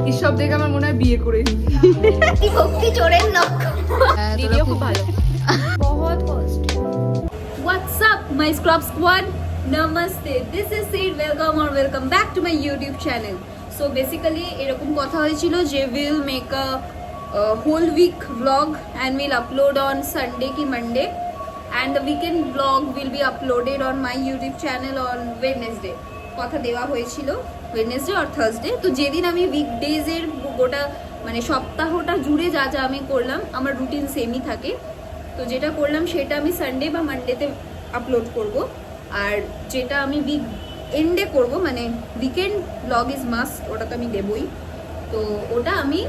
এসব দেখে আমার মনে হয় বিয়ে করে ভক্তি চোরের নখ। ভিডিও খুব ভালো। বহুত কষ্ট। What's up my scrub squad? Namaste. This is Sid. Welcome or welcome back to my YouTube channel. So basically এরকম কথা হয়েছিল যে we'll make a whole week vlog and we'll upload on Sunday ki Monday and the weekend vlog will be uploaded on my YouTube channel on Wednesday. কথা দেওয়া হয়েছিল Wednesday or Thursday. তো যেদিন আমি weekdays এর গোটা মানে সপ্তাহটা জুড়ে যা যা আমি করলাম আমার রুটিন সেমই থাকে। তো যেটা করলাম সেটা আমি সানডে বা মানডেতে আপলোড করব, আর যেটা আমি উইক এন্ডে করব মানে উইকেন্ড ব্লগ ইজ মাস্ট, ওটা তো আমি দেবই। তো ওটা আমি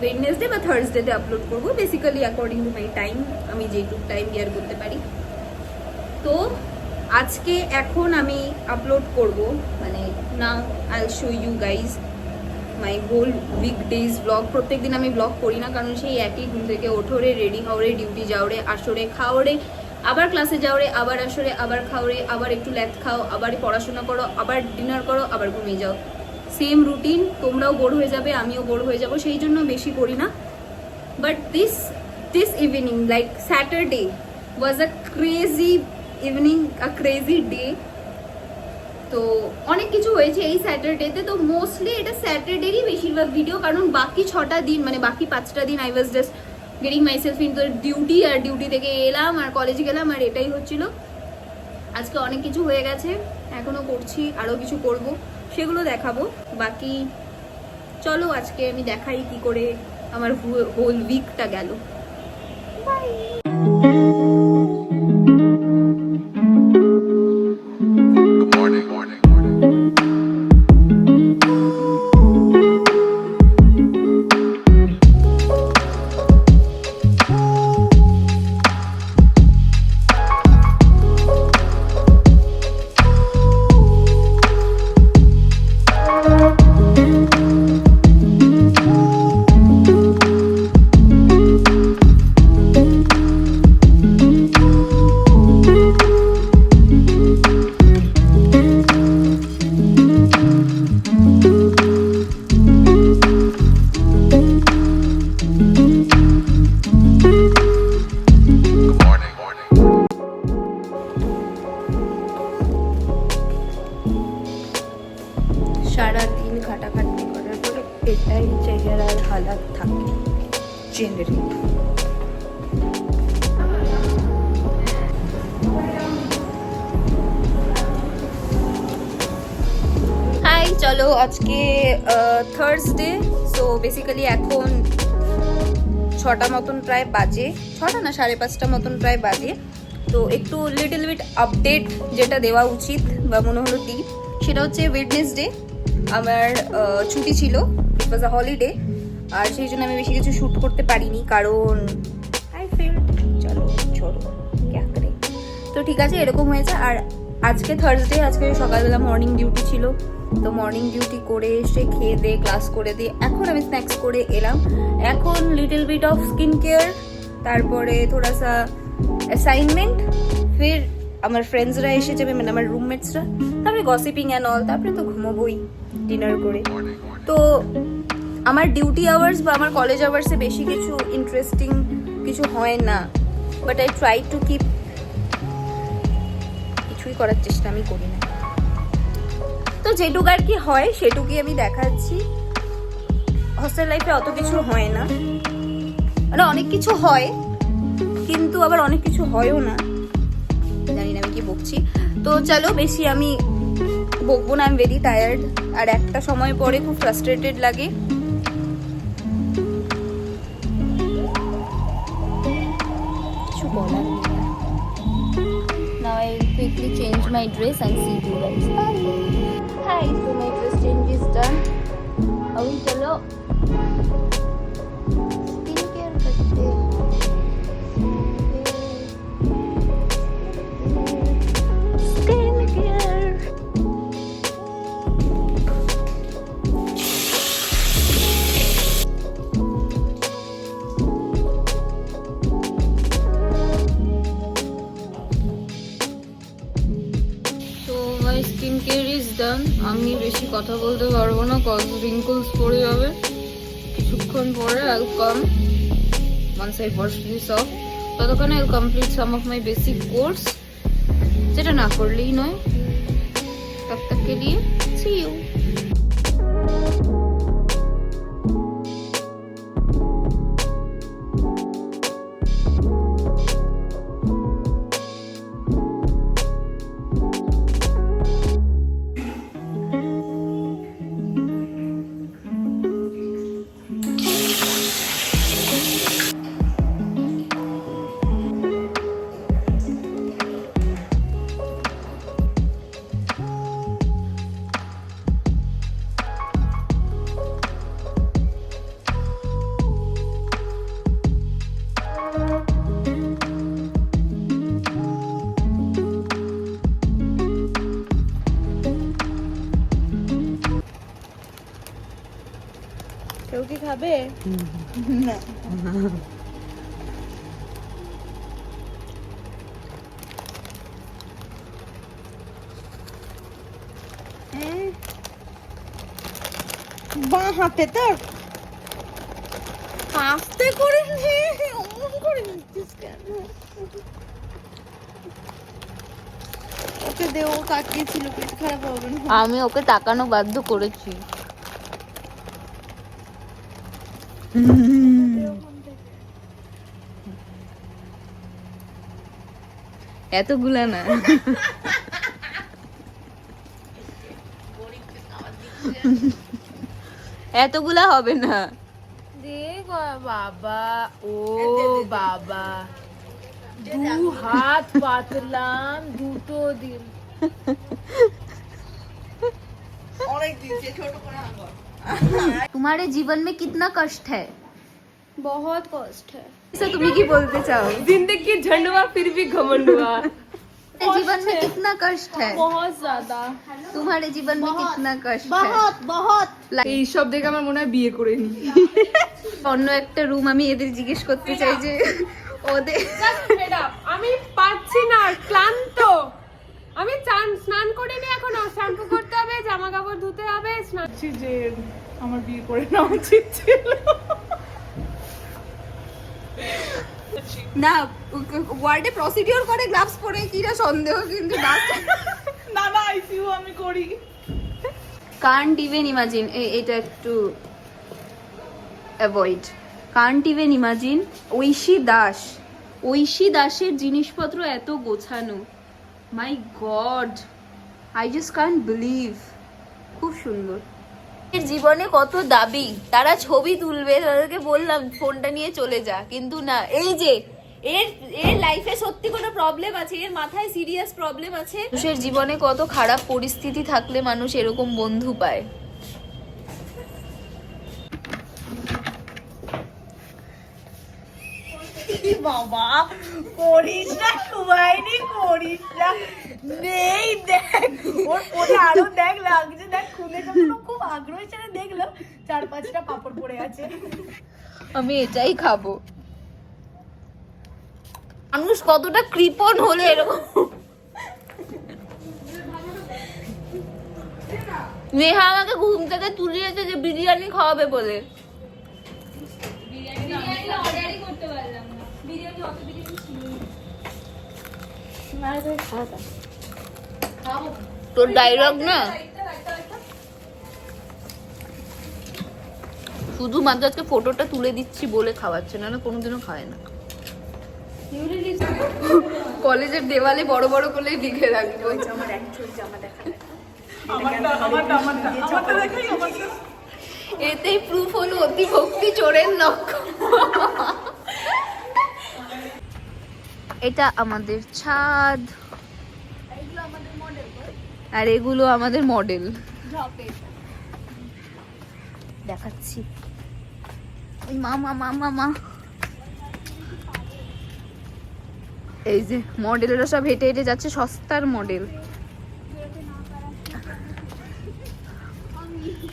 ওয়েডনেসডে বা থার্সডেতে আপলোড করব, basically according to my time, আমি যেটুকু টাইম বিয়ার করতে পারি। তো আজকে এখন আমি আপলোড করব মানে now I will show you guys my whole weekdays vlog. প্রত্যেক দিন আমি ব্লগ করি না, কারণ সেই একই ঘুম থেকে ওঠোরে, রেডি হওরে, ডিউটি যাওরে, আসরে খাওয়ারে, আবার ক্লাসে যাওরে, আবার আসরে, আবার খাওরে, আবার একটু ল্যাথ খাও, আবার পড়াশোনা করো, আবার ডিনার করো, আবার ঘুমিয়ে যাও। সেম রুটিন, তোমরাও বোর হয়ে যাবে, আমিও বোর হয়ে যাব, সেই জন্য বেশি করি না। But this evening like Saturday was a crazy evening, a crazy day. তো অনেক কিছু হয়েছে এই স্যাটারডেতে। তো মোস্টলি এটা স্যাটারডেরই বেশিরভাগ ভিডিও, কারণ বাকি 6টা দিন মানে বাকি 5টা দিন I was just getting myself into duty, আর ডিউটি থেকে এলাম আর কলেজে গেলাম, আর এটাই হচ্ছিল। আজকে অনেক কিছু হয়ে গেছে, এখনো করছি, আরও কিছু করব, সেগুলো দেখাবো। বাকি চলো আজকে আমি দেখাই কি করে আমার হোল উইকটা গেল। বাই। সারাদিন খাটাখাটনি করার পরে এটাই চেহারার হালাত থাকে জেনারেলি। হাই, চলো আজকে থার্সডে। সো বেসিক্যালি এখন 6টা মতন প্রায় বাজে, 6টা না 5:30 মতন প্রায় বাজে। তো একটু লিটল বিট আপডেট যেটা দেওয়া উচিত বা মনে হলো দিই, সেটা হচ্ছে ওয়েডনেসডে আমার ছুটি ছিল, ইট ওয়াজ আ হলিডে, আর সেই জন্য আমি বেশি কিছু শ্যুট করতে পারিনি, কারণ আই ফিল চলো ছোড়ো ক্যা করে। তো ঠিক আছে, এরকম হয়েছে। আর আজকে থার্সডে, আজকে সকালবেলা মর্নিং ডিউটি ছিল, তো মর্নিং ডিউটি করে এসে খেয়ে দিয়ে ক্লাস করে দিয়ে এখন আমি স্ন্যাক্স করে এলাম। এখন little bit of skin care, তারপরে থোড়া সা অ্যাসাইনমেন্ট, ফির আমার ফ্রেন্ডসরা এসে যাবে মানে আমার রুমমেটসরা, তারপরে গসিপিং অ্যান্ড অল, তারপরে তো ঘুমোবই ডিনার করে। তো আমার ডিউটি আওয়ার্স বা আমার কলেজ আওয়ার্সে বেশি কিছু ইন্টারেস্টিং কিছু হয় না, but I try to keep, কিছুই করার চেষ্টা আমি করি না। তো যেটুকু আর কি হয় সেটুকুই আমি দেখাচ্ছি। হস্টেল লাইফে অত কিছু হয় না, মানে অনেক কিছু হয় কিন্তু আবার অনেক কিছু হয়ও না, জানি না আমি কি বকছি। তো চলো বেশি আমি বকবো না, আই এম ভেরি টায়ার্ড, আর একটা সময় পরে খুব ফ্রাস্ট্রেটেড লাগে। কিছু বলার নেই। Now I quickly change my dress and see you guys. Hi, so my dress change is done. अभी चलो स्किन केयर करते हैं। Skin care is done. আমি বেশি কথা বলতে পারবো না, কজ রিঙ্কলস পড়ে যাবে। কিছুক্ষণ পরে I'll come once I wash this off. ততক্ষণে I'll complete some of my basic course, যেটা না করলেই নয়। তব তক কে লিয়ে see you. কেউ কি খাবে? না। বাঁ হাতে তোর আস্তে করে নে, অমন করে নিচ্ছিস কেন? ওকে দে, ও তাকিয়েছিল, পেট খারাপ হবে না। আমি ওকে তাকানো বাধ্য করেছি। এতগুলা না, এতগুলা হবে না। দেখ বাবা, ও বাবা, দু হাত পাতলাম, দুটো দিন। तुम्हारे जीवन में कितना कष्ट है? बहुत कष्ट है। তুমি কি বলতে চাও? जिंदगी झंडुआ फिर भी घमंड हुआ। तुम्हारे जीवन में कितना कष्ट है? बहुत ज्यादा। तुम्हारे जीवन में कितना कष्ट है? বহুত বহুত এই সব দেখে আমার মনে হয় বিয়ে করে নি। অন্য একটা রুম আমি এদের জিজ্ঞেস করতে চাই যে ওদের আমি পাচ্ছি না, ক্লান্ত। আমি স্নান করিনি এখনো, শ্যাম্পু করতে হবে, জামা কাপড় ধুতে হবে, স্নান। যে আমার বিয়ে করে নেওয়া উচিত ছিল। না ওয়ার্ডে প্রসিডিওর করে গ্লাভস পরে কিনা সন্দেহ, কিন্তু না না, আইসিইউ আমি করি। কান্ট ইভেন ইমাজিন, এটা একটু avoid. Can't even imagine Aishi দাসের জিনিসপত্র এত গোছানো। My God, I just can't believe. খুব সুন্দর। এর জীবনে কত দাবি, তারা ছবি তুলবে, তাদেরকে বললাম ফোনটা নিয়ে চলে যা, কিন্তু না। এই যে এর লাইফে সত্যি কোনো প্রবলেম আছে, এর মাথায় সিরিয়াস প্রবলেম আছে। মানুষের জীবনে কত খারাপ পরিস্থিতি থাকলে মানুষ এরকম বন্ধু পায়। বাবা করিস না, কুমাইনি করিস না, নেই দেখ ওর পরে আরো দেখ লাগছে, দেখ খুলে যখন ও খুব আগ্রহ ছেড়ে দেখলো 4-5টা পাপড় পড়ে আছে। আমি এটাই খাবো। মানুষ কতটা কৃপণ হলে এরকম। নেহা আমাকে ঘুম থেকে তুলিয়েছে যে বিরিয়ানি খাওয়াবে বলে। তোর ডায়লগ না, শুধুমাত্র আজকে ফটোটা তুলে দিচ্ছি বলে খাওয়াচ্ছে, না না কোনোদিনও খায় না। কলেজের দেওয়ালে বড় বড় করে লিখে রাখবো আমার অ্যাকচুয়াল জামা দেখা, এতেই প্রুফ হলো অতি ভক্তি চোরের লক্ষ্য। এটা আমাদের ছাদ, আর এগুলো আমাদের মডেল। দেখাচ্ছি মামা মামা মা, এই যে মডেলেরা সব হেঁটে হেঁটে যাচ্ছে, সস্তার মডেল।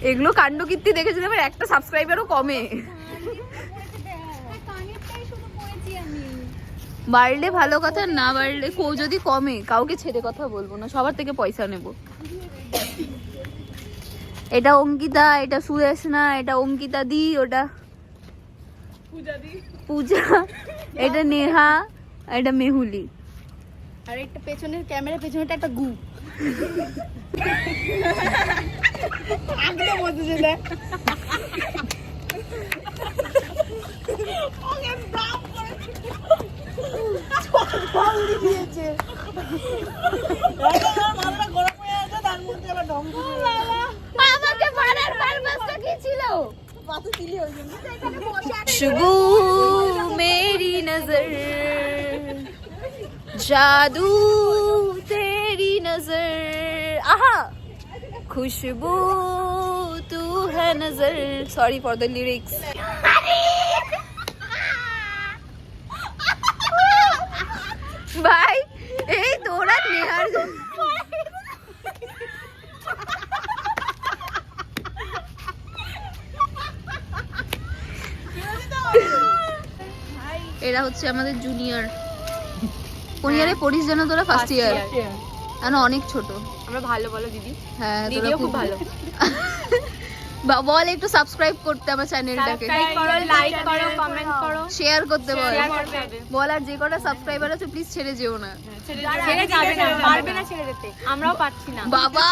এগুলো কাণ্ডকীর্তি দেখেছিলাম, একটা সাবস্ক্রাইবারও কমে। বাড়লে ভালো কথা, না বাড়লে যদি কমে কাউকে ছেড়ে কথা বলবো না, সবার থেকে পয়সা নেব। এটা অঙ্কিতা, এটা সুদেশনা, এটা অঙ্কিতা দি, ওটা পূজা, এটা নেহা, এটা মেহুলি। আর একটা পেছনের ক্যামেরা পেছনেটা একটা গু একদম বসেছে দেখ আমাকে মারার পারপাসটা কি ছিল? खुशबू मेरी नजर, जादू तेरी नजर, आहा खुशबू तू है नजर। Sorry for the lyrics. भाई এই তোরা নেহার এরা হচ্ছে আমাদের জুনিয়র। কোন ইয়ারে পড়িস যেন তোরা? First year. না অনেক ছোট আমরা। ভালো বলো দিদি। হ্যাঁ দিদিও খুব ভালো। বল একটু সাবস্ক্রাইব করতে আমার চ্যানেলটাকে, সাবস্ক্রাইব করো, লাইক করো, কমেন্ট করো, শেয়ার করতে বল। শেয়ার করতে হবে। বল আর যে কটা সাবস্ক্রাইবার আছে প্লিজ ছেড়ে যেও না। ছেড়ে যাবে না, পারবে না ছেড়ে যেতে, আমরাও পারছি না। বাবা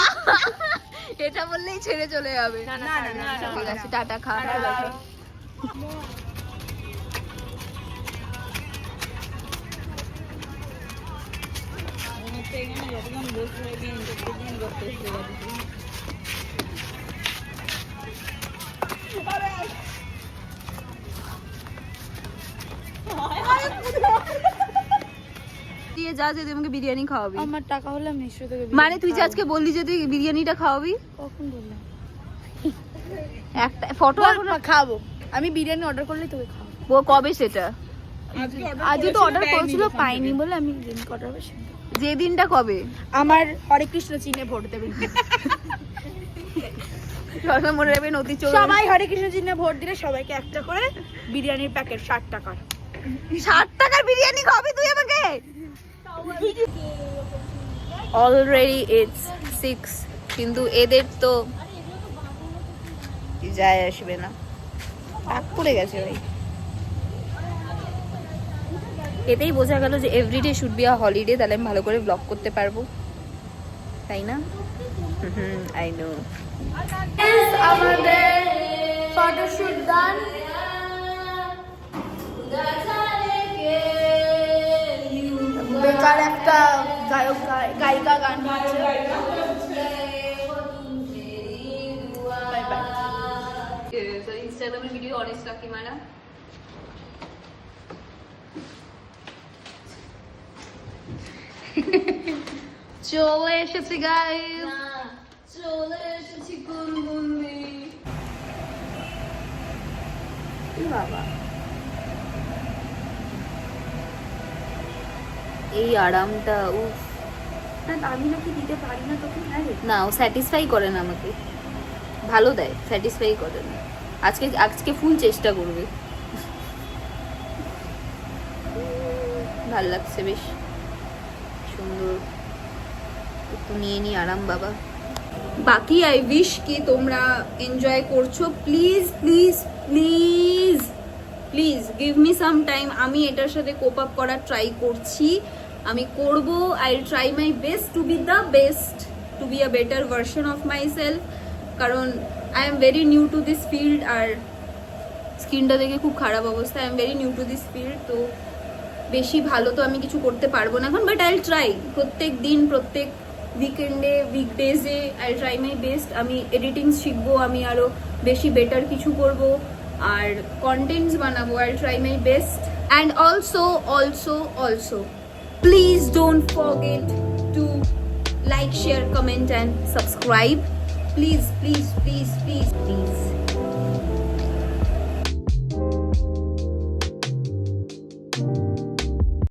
এটা বললেই ছেড়ে চলে যাবে। না না না, ঠিক আছে, টাটা, খা। দিয়ে যা যে তুই আমাকে বিরিয়ানি খাওয়াবি। আমার টাকা হলে আমি নিশ্চয়ই তোকে মানে তুই যে আজকে বললি যে তুই বিরিয়ানিটা খাওয়াবি, কখন বললাম? একটা ফটো এখন খাবো আমি, বিরিয়ানি অর্ডার করলেই তোকে খাবো। ও কবে সেটা? আজকে তো অর্ডার করেছিল, পাইনি বলে আমি যেদিন অর্ডার হবে সেদিন। যে দিনটা কবে? আমার হরে কৃষ্ণ চিহ্নে ভোট দেবেন সবাই মনে রাখবেন অতি চৌধুরী। সবাই হরে কৃষ্ণ চিহ্নে ভোট দিলে সবাইকে একটা করে বিরিয়ানির প্যাকেট 60 টাকার। 60 টাকার বিরিয়ানি খাবি তুই আমাকে? অলরেডি ইটস 6, কিন্তু এদের তো যায় আসবে না, রাগ পড়ে গেছে ভাই। এতেই বোঝা গেল যে everyday should be a holiday, তাহলে আমি ভালো করে ব্লগ করতে পারবো, তাই না? I know. আমাদের ফটোশুট ডান। বেকার একটা গায়ক গায়িকা গান গাচ্ছে। ইনস্টাগ্রামে ভিডিও অনেস্ট রাখি মানা। চলে এসেছি গাইস, চলে এসেছি কুনকুনি। বাবা এই আরামটা, উফ। আমি নাকি দিতে পারি না তোকে? না, ও স্যাটিসফাই করে না আমাকে, ভালো দেয়, স্যাটিসফাই করে না। আজকে ফুল চেষ্টা করবে। ভাল লাগছে, বেশ সুন্দর। একটু নিয়ে নি আরাম বাবা। বাকি আই উইশ কি তোমরা এনজয় করছো। Please please please please give me some time. আমি এটার সাথে কোপ আপ করার ট্রাই করছি, আমি করব। I try my best to be the best, to be a better version of myself. কারণ I am very new to this field, আর স্কিনটা দেখে খুব খারাপ অবস্থা। I am very new to this field, তো বেশি ভালো তো আমি কিছু করতে পারবো না এখন, বাট আই ট্রাই। প্রত্যেক দিন, প্রত্যেক উইকেন্ডে, উইকডেজে আই ট্রাই মাই বেস্ট। আমি এডিটিং শিখবো, আমি আরও বেশি বেটার কিছু করব, আর কন্টেন্টস বানাবো। I try my best. And also please don't forget to like, share, comment and subscribe. Please please please please please.